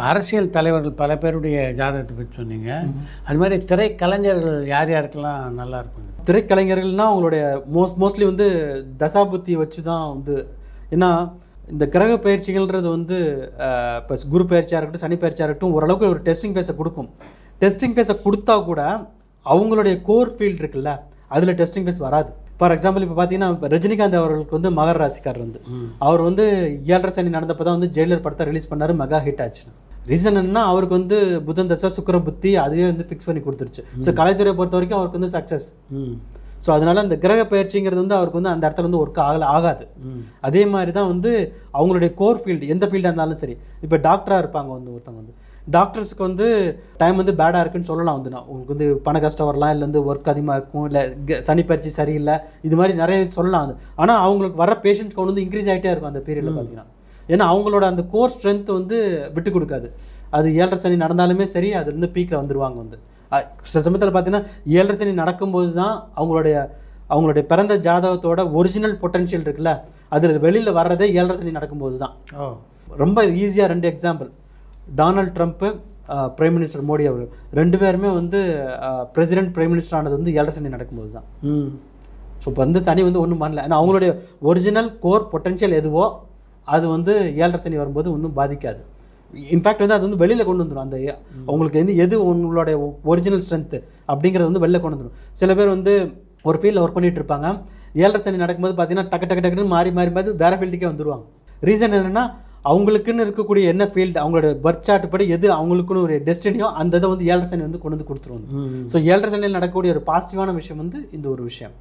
அரசியல் தலைவர்கள் பல பேருடைய ஜாதகத்தை பற்றி சொன்னீங்க. அது மாதிரி திரைக்கலைஞர்கள் யார் யாருக்கெல்லாம் நல்லா இருக்கும்? திரைக்கலைஞர்கள்னால் அவங்களுடைய மோஸ்ட்லி வந்து தசாபுத்தியை வச்சு தான் வந்து, ஏன்னா இந்த கிரக பயிற்சிகள்ன்றது வந்து இப்போ குரு பயிற்சியாக இருக்கட்டும், சனி பயிற்சியாக இருக்கட்டும், ஓரளவுக்கு ஒரு டெஸ்டிங் பேஸை கொடுக்கும். டெஸ்டிங் பேஸை கொடுத்தா கூட அவங்களுடைய கோர் ஃபீல்டு இருக்குல்ல, அதில் டெஸ்டிங் பேஸ் வராது. ஃபார் எக்ஸாம்பிள் இப்போ பார்த்தீங்கன்னா, இப்போ ரஜினிகாந்த் அவர்களுக்கு வந்து மகர ராசிக்காரர் வந்து, அவர் வந்து 7.5 சனி நடந்தப்போ தான் வந்து ஜெயிலர் படத்தை ரிலீஸ் பண்ணார், மெகா ஹிட் ஆச்சு. ரீசன் என்னன்னா, அவருக்கு வந்து புதன் தசை சுக்கிர புத்தி அதுவே வந்து ஃபிக்ஸ் பண்ணி கொடுத்துருச்சு. ஸோ கலைத்துறையை பொறுத்த வரைக்கும் அவருக்கு வந்து சக்ஸஸ். ஸோ அதனால அந்த கிரக பயிற்சிங்கிறது வந்து அவருக்கு வந்து அந்த இடத்துல வந்து ஒர்க் ஆகாது. அதே மாதிரி தான் வந்து அவங்களுடைய கோர் ஃபீல்டு, எந்த ஃபீல்டாக இருந்தாலும் சரி. இப்போ டாக்டராக இருப்பாங்க வந்து ஒருத்தவங்க வந்து, டாக்டர்ஸுக்கு வந்து டைம் வந்து பேடாக இருக்குன்னு சொல்லலாம் வந்து, நான் உங்களுக்கு வந்து பண கஷ்டம் வரலாம், இல்லை வந்து ஒர்க் அதிகமாக இருக்கும், இல்லை சனி பயிற்சி சரியில்லை, இது மாதிரி நிறைய சொல்லலாம் வந்து. ஆனால் அவங்களுக்கு வர பேஷண்ட்ஸ் கவுண்ட் வந்து இன்க்ரீஸ் ஆகிட்டே இருக்கும் அந்த பீரியடில் பார்த்தீங்கன்னா. ஏன்னா அவங்களோட அந்த கோர் ஸ்ட்ரென்த் வந்து விட்டு கொடுக்காது. அது 7.5 சனி நடந்தாலுமே சரி, அது வந்து பீக்கில் வந்துடுவாங்க வந்து. சில சமயத்தில் பார்த்தீங்கன்னா 7.5 சனி நடக்கும்போது தான் அவங்களுடைய பிறந்த ஜாதகத்தோட ஒரிஜினல் பொட்டன்ஷியல் இருக்குல்ல, அதில் வெளியில் வர்றதே 7.5 சனி நடக்கும்போது தான். ரொம்ப ஈஸியாக 2 example. Donald Trump, prime minister Modi அவர்கள் 2 பேருமே வந்து பிரசிடென்ட் பிரைம் மினிஸ்டர் ஆனது வந்து 7.5 சனி நடக்கும்போது தான். ஸோ இப்போ வந்து சனி வந்து ஒன்றும் பண்ணல. ஏன்னா அவங்களுடைய ஒரிஜினல் கோர் பொட்டன்ஷியல் எதுவோ அது வந்து 7.5 சனி வரும்போது ஒன்றும் பாதிக்காது. இன்ஃபேக்ட் வந்து அது வந்து வெளியில் கொண்டு வந்துடும். அந்த அவங்களுக்கு வந்து எது உங்களுடைய ஒரிஜினல் ஸ்ட்ரென்த்து அப்படிங்கிறது வந்து வெளில கொண்டு வந்துடும். சில பேர் வந்து ஒரு ஃபீல்டில் ஒர்க் பண்ணிட்டு இருப்பாங்க, 7.5 சனி நடக்கும்போது பார்த்தீங்கன்னா டக்குன்னு மாறி வேறு ஃபீல்டுக்கே வந்துடுவாங்க. ரீசன் என்னென்னா, அவங்களுக்குன்னு இருக்கக்கூடிய என்ன ஃபீல்டு, அவங்களோட பர்த் சார்ட் படி எது அவங்களுக்குன்னு ஒரு டெஸ்டினியோ அந்த இதை வந்து 7.5 சனி வந்து கொண்டு வந்து கொடுத்துருவாங்க. ஸோ 7.5 சனியில் நடக்கக்கூடிய ஒரு பாசிட்டிவான விஷயம் வந்து இந்த ஒரு விஷயம்.